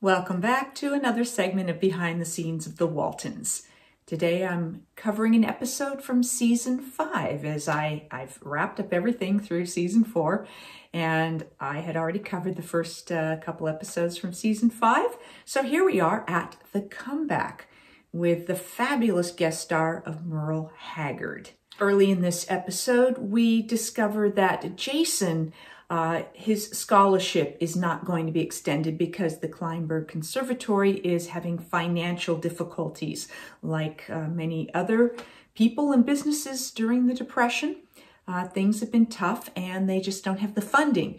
Welcome back to another segment of Behind the Scenes of the Waltons. Today I'm covering an episode from season 5 as I've wrapped up everything through season 4, and I had already covered the first couple episodes from season 5. So here we are at the comeback with the fabulous guest star of Merle Haggard. Early in this episode, we discover that Jason, his scholarship is not going to be extended because the Kleinberg Conservatory is having financial difficulties like many other people and businesses during the Depression. Things have been tough and they just don't have the funding.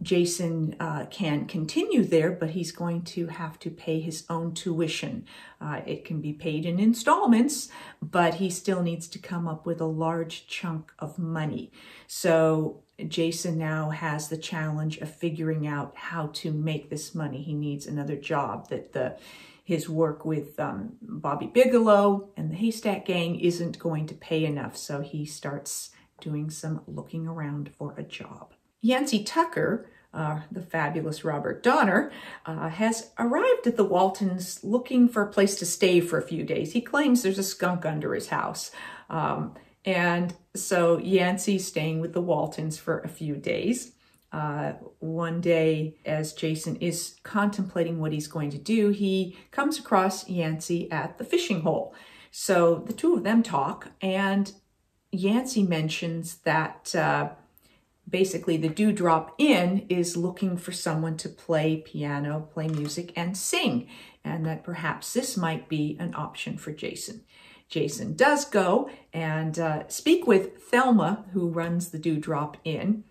Jason can continue there, but he's going to have to pay his own tuition. It can be paid in installments, but he still needs to come up with a large chunk of money. So Jason now has the challenge of figuring out how to make this money. He needs another job that his work with Bobby Bigelow and the Haystack Gang isn't going to pay enough. So he starts doing some looking around for a job. Yancy Tucker, the fabulous Robert Donner, has arrived at the Waltons looking for a place to stay for a few days. He claims there's a skunk under his house. And so Yancy's staying with the Waltons for a few days. One day, as Jason is contemplating what he's going to do, he comes across Yancy at the fishing hole. So the two of them talk, and Yancy mentions that basically the Dewdrop Inn is looking for someone to play piano, play music, and sing, and that perhaps this might be an option for Jason. Jason does go and speak with Thelma, who runs the Dewdrop Inn.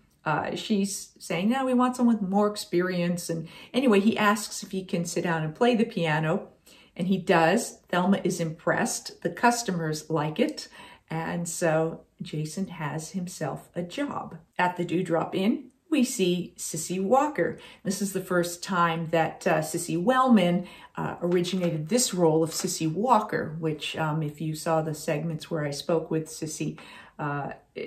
She's saying, no, we want someone with more experience. And anyway, he asks if he can sit down and play the piano, and he does. Thelma is impressed. The customers like it. And so Jason has himself a job. At the Dewdrop Inn, we see Cissy Walker. This is the first time that Cissy Wellman originated this role of Cissy Walker, which if you saw the segments where I spoke with Cissy,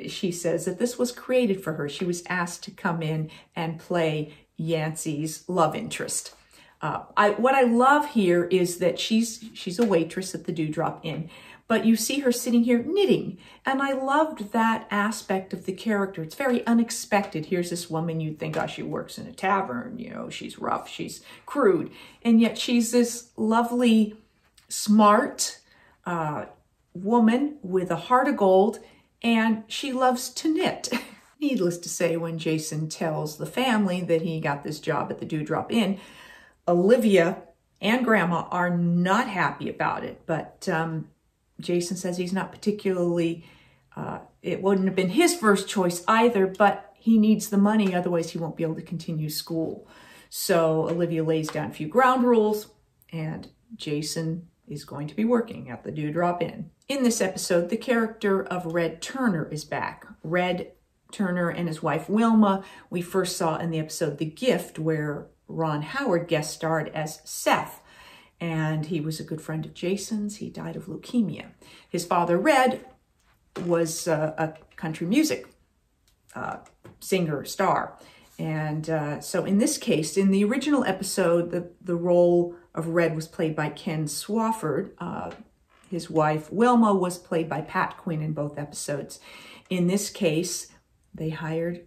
she says that this was created for her. She was asked to come in and play Yancy's love interest. What I love here is that she's a waitress at the Dewdrop Inn, but you see her sitting here knitting. And I loved that aspect of the character. It's very unexpected. Here's this woman, you'd think, oh, she works in a tavern, you know, she's rough, she's crude. And yet she's this lovely, smart woman with a heart of gold, and she loves to knit. Needless to say, when Jason tells the family that he got this job at the Dewdrop Inn, Olivia and Grandma are not happy about it, but Jason says he's not particularly, it wouldn't have been his first choice either, but he needs the money, otherwise he won't be able to continue school. So Olivia lays down a few ground rules, and Jason is going to be working at the Dewdrop Inn. In this episode, the character of Red Turner is back. Red Turner and his wife Wilma, we first saw in the episode The Gift, where Ron Howard guest starred as Seth. And he was a good friend of Jason's. He died of leukemia. His father, Red, was a country music singer, star. And so in this case, in the original episode, the role of Red was played by Ken Swafford. His wife, Wilma, was played by Pat Quinn in both episodes. In this case, they hired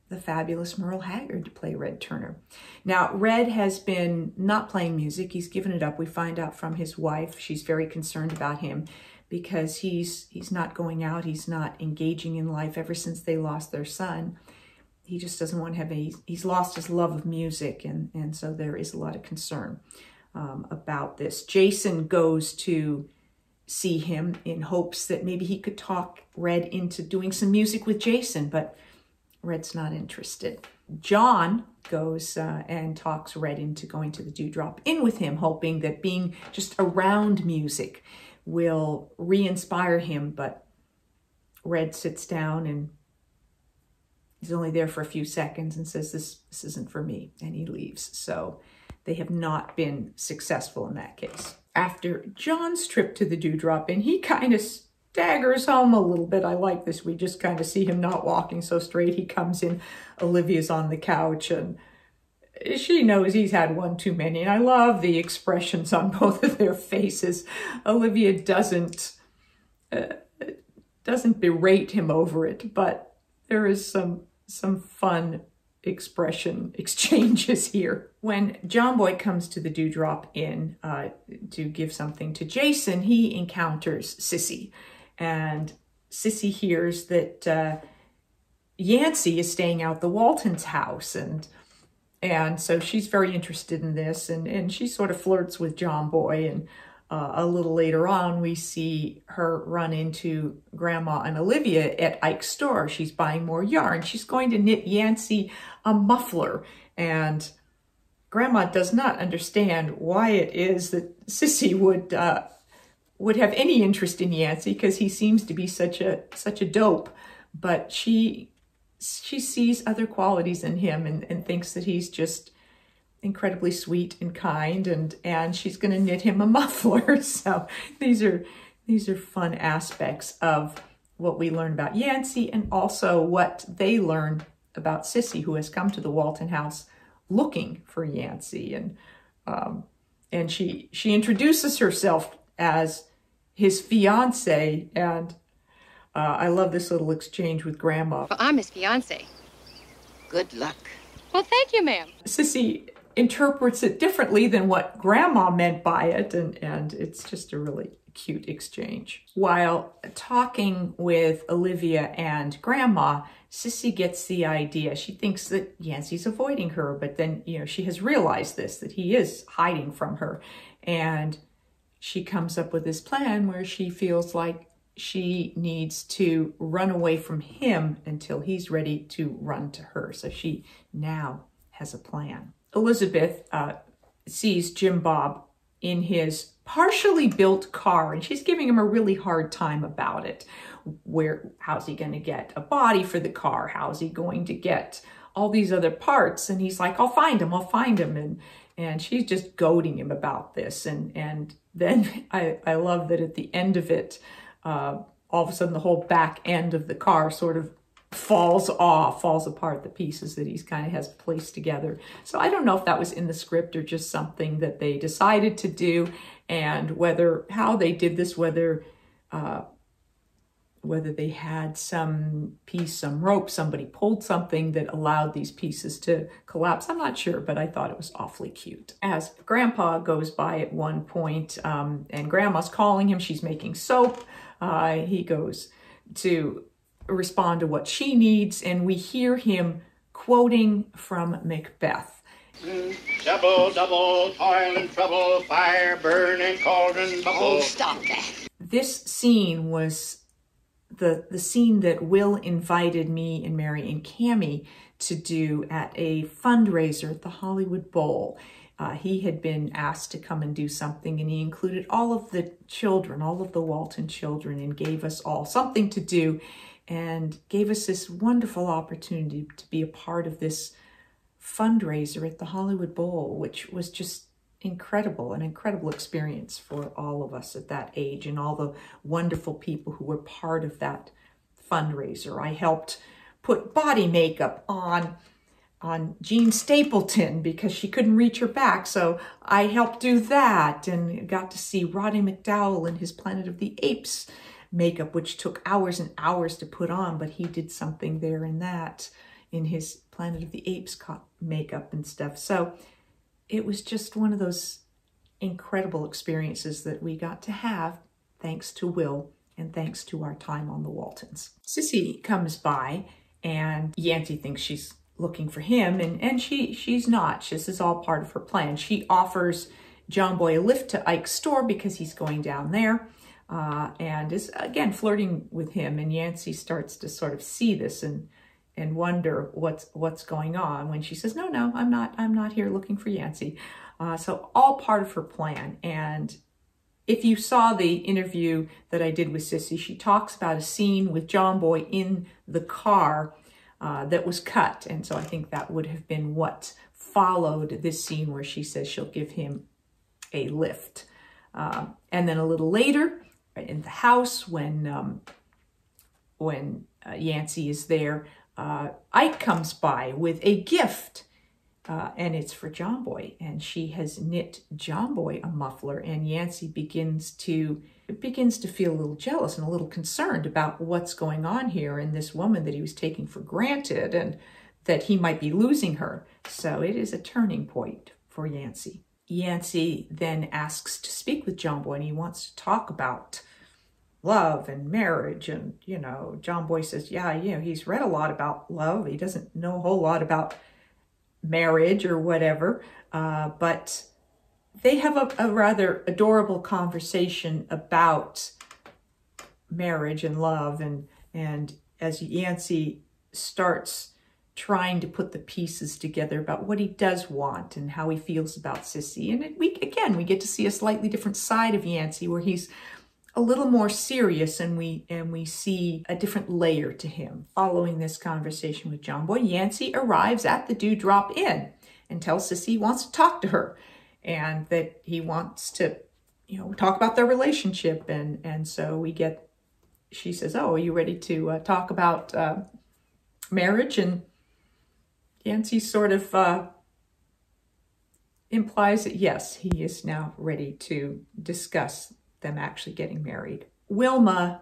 the fabulous Merle Haggard to play Red Turner. Now, Red has been not playing music. He's given it up. We find out from his wife. She's very concerned about him because he's not going out. He's not engaging in life ever since they lost their son. He just doesn't want to have any, he's lost his love of music. And so there is a lot of concern about this. Jason goes to see him in hopes that maybe he could talk Red into doing some music with Jason, but Red's not interested. Jon goes and talks Red into going to the Dewdrop Inn with him, hoping that being just around music will re-inspire him. But Red sits down and he's only there for a few seconds and says, this isn't for me, and he leaves. So they have not been successful in that case. After Jon's trip to the Dewdrop Inn, he kind of staggers home a little bit. I like this. We just kind of see him not walking so straight. He comes in, Olivia's on the couch, and she knows he's had one too many. And I love the expressions on both of their faces. Olivia doesn't berate him over it, but there is some fun exchanges here. When John Boy comes to the Dewdrop Inn to give something to Jason, he encounters Sissy. And Sissy hears that Yancy is staying out the Waltons' house. And so she's very interested in this. And she sort of flirts with John Boy. And a little later on, we see her run into Grandma and Olivia at Ike's store. She's buying more yarn. She's going to knit Yancy a muffler. And Grandma does not understand why it is that Sissy would have any interest in Yancy, because he seems to be such a dope. But she sees other qualities in him and thinks that he's just incredibly sweet and kind, and she's going to knit him a muffler. So these are fun aspects of what we learn about Yancy, and also what they learn about Sissy, who has come to the Walton house looking for Yancy. And she introduces herself as his fiance, and I love this little exchange with Grandma. Well, I'm his fiance. Good luck. Well, thank you, ma'am. Sissy interprets it differently than what Grandma meant by it, and it's just a really cute exchange. While talking with Olivia and Grandma, Sissy gets the idea. She thinks that Yancy's avoiding her, but then, she has realized that he is hiding from her. And she comes up with this plan where she feels like she needs to run away from him until he's ready to run to her. So she now has a plan. Elizabeth sees Jim Bob in his partially built car, and she's giving him a really hard time about it. How's he going to get a body for the car? How's he going to get all these other parts? And he's like, I'll find him. And she's just goading him about this. And then I love that at the end of it, all of a sudden the whole back end of the car sort of falls apart, the pieces that he's kind of has placed together. So I don't know if that was in the script or just something that they decided to do, and how they did this, whether they had some rope, somebody pulled something that allowed these pieces to collapse. I'm not sure, but I thought it was awfully cute. As Grandpa goes by at one point, and Grandma's calling him, she's making soap. He goes to respond to what she needs, and we hear him quoting from Macbeth. Double, double, toil and trouble, fire, burn, and cauldron, bubble. Oh, stop that. This scene was the scene that Will invited me and Mary and Cammie to do at a fundraiser at the Hollywood Bowl. He had been asked to come and do something, and he included all of the children, all of the Walton children, and gave us all something to do, and gave us this wonderful opportunity to be a part of this fundraiser at the Hollywood Bowl, which was just incredible, an incredible experience for all of us at that age, and all the wonderful people who were part of that fundraiser. I helped put body makeup on Jean Stapleton because she couldn't reach her back, so I helped do that, and got to see Roddy McDowell in his Planet of the Apes makeup, which took hours and hours to put on, but he did something there in his Planet of the Apes makeup and stuff. So it was just one of those incredible experiences that we got to have thanks to Will and thanks to our time on the Waltons. Sissy comes by, and Yancy thinks she's looking for him, and she's not. This is all part of her plan. She offers John Boy a lift to Ike's store because he's going down there, and is again flirting with him. And Yancy starts to sort of see this and wonder what's going on when she says, no, I'm not here looking for Yancy. So all part of her plan. And if you saw the interview that I did with Sissy, she talks about a scene with John Boy in the car that was cut. And so I think that would have been what followed this scene where she says she'll give him a lift. And then a little later in the house, when Yancy is there, Ike comes by with a gift. and it's for John Boy. And she has knit John Boy a muffler, and Yancy begins to feel a little jealous and a little concerned about what's going on here in this woman that he was taking for granted, and that he might be losing her. So it is a turning point for Yancy. Yancy then asks to speak with John Boy, and he wants to talk about love and marriage. And, John Boy says, he's read a lot about love. He doesn't know a whole lot about marriage or whatever, but they have a rather adorable conversation about marriage and love. And as Yancy starts trying to put the pieces together about what he does want and how he feels about Sissy. And we get to see a slightly different side of Yancy, where he's a little more serious, and we see a different layer to him. Following this conversation with John Boy, Yancy arrives at the Dewdrop Inn and tells Sissy he wants to talk to her, and that he wants to, talk about their relationship. And so she says, "Oh, are you ready to talk about marriage?" And Yancy sort of implies that yes, he is now ready to discuss them actually getting married. Wilma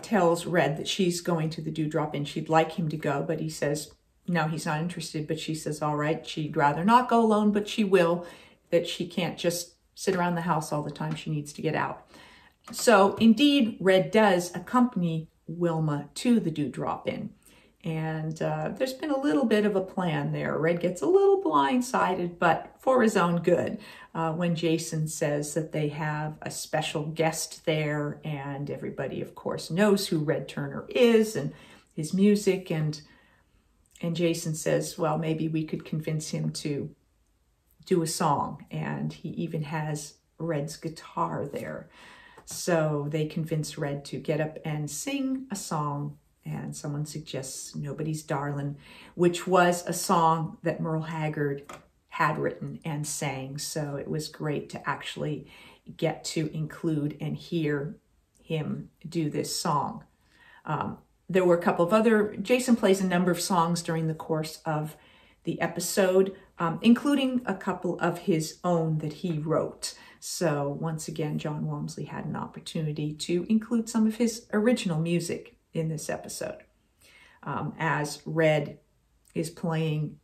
tells Red that she's going to the Dewdrop Inn. She'd like him to go, but he says no, he's not interested. But she says, all right, she'd rather not go alone, but she will, that she can't just sit around the house all the time. She needs to get out. So indeed, Red does accompany Wilma to the Dewdrop Inn. And there's been a little bit of a plan there. Red gets a little blindsided, but for his own good, when Jason says that they have a special guest there, and everybody, of course, knows who Red Turner is and his music. And Jason says, well, maybe we could convince him to do a song. And he even has Red's guitar there. So they convince Red to get up and sing a song. And someone suggests Nobody's Darlin', which was a song that Merle Haggard had written and sang. So it was great to actually get to include and hear him do this song. There were a couple of other, Jason plays a number of songs during the course of the episode, including a couple of his own that he wrote. So once again, Jon Walmsley had an opportunity to include some of his original music in this episode. As Red is playing,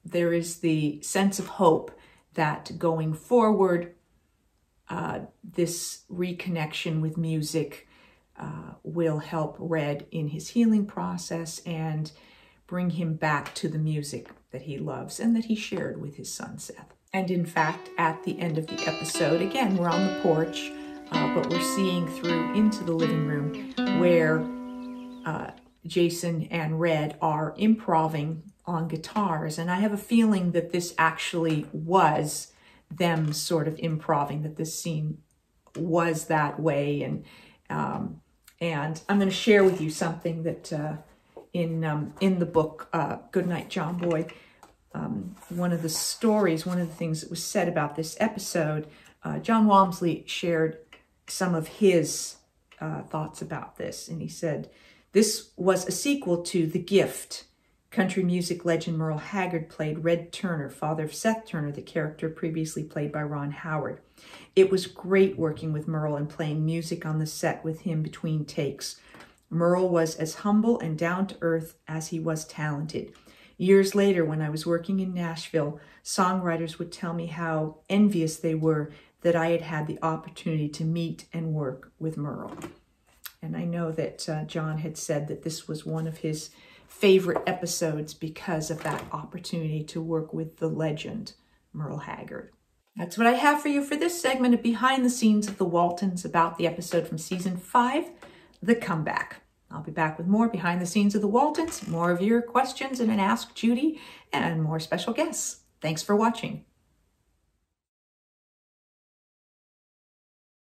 there is the sense of hope that going forward, this reconnection with music will help Red in his healing process and bring him back to the music that he loves and that he shared with his son Seth. And in fact, at the end of the episode, again, we're on the porch, but we're seeing through into the living room where Jason and Red are improvising on guitars. And I have a feeling that this actually was them sort of improvising, that this scene was that way. And I'm going to share with you something that in the book, Goodnight, John Boy, one of the stories, one of the things that was said about this episode, Jon Walmsley shared some of his thoughts about this. And he said, this was a sequel to The Gift. Country music legend Merle Haggard played Red Turner, father of Seth Turner, the character previously played by Ron Howard. It was great working with Merle and playing music on the set with him between takes. Merle was as humble and down-to-earth as he was talented. Years later, when I was working in Nashville, songwriters would tell me how envious they were that I had had the opportunity to meet and work with Merle. And I know that John had said that this was one of his favorite episodes because of that opportunity to work with the legend, Merle Haggard. That's what I have for you for this segment of Behind the Scenes of the Waltons about the episode from season 5, The Comeback. I'll be back with more Behind the Scenes of the Waltons, more of your questions and an Ask Judy, and more special guests. Thanks for watching.